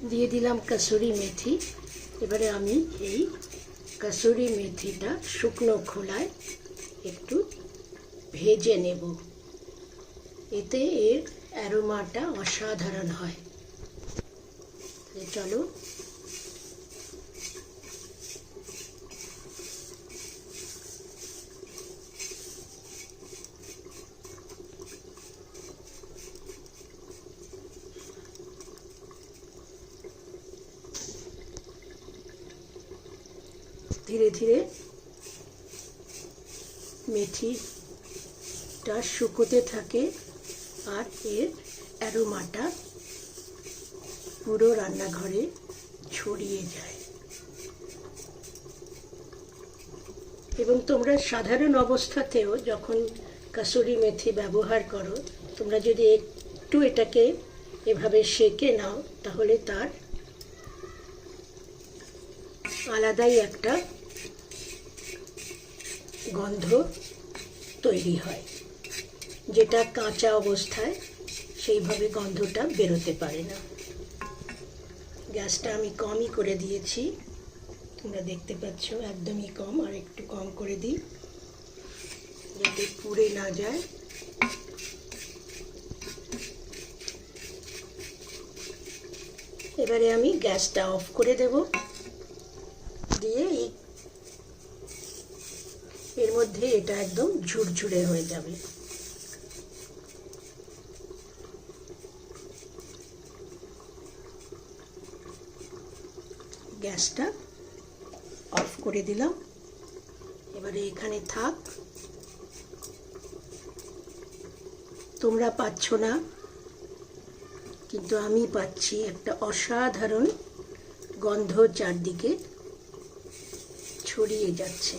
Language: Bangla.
দিয়ে দিলাম কসুরি মেথি। এবারে আমি এই কসুরি মেথিটা শুকনো খোলায় একটু ভেজে নেব, এতে এর অ্যারোমাটা অসাধারণ হয়। চলো ধীরে ধীরে মেথিটা শুকোতে থাকে আর এর অ্যারোমাটা পুরো রান্নাঘরে ছড়িয়ে যায়। এবং তোমরা সাধারণ অবস্থাতেও যখন কসুরি মেথি ব্যবহার করো, তোমরা যদি একটু এটাকে এভাবে সেঁকে নাও, তাহলে তার আলাদাই একটা গন্ধ তৈরি হয়, যেটা কাঁচা অবস্থায় সেইভাবে গন্ধটা বেরোতে পারে না। গ্যাসটা আমি কমই করে দিয়েছি, তোমরা দেখতে পাচ্ছ একদমই কম। আর একটু কম করে দিই যাতে পুড়ে না যায়। এবারে আমি গ্যাসটা অফ করে দেব, দিয়ে এর মধ্যে এটা একদম ঝুরঝুরে হয়ে যাবে। গ্যাসটা অফ করে দিলাম, এবারে এখানে থাক। তোমরা পাচ্ছ না, কিন্তু আমি পাচ্ছি একটা অসাধারণ গন্ধ চারদিকে ছড়িয়ে যাচ্ছে।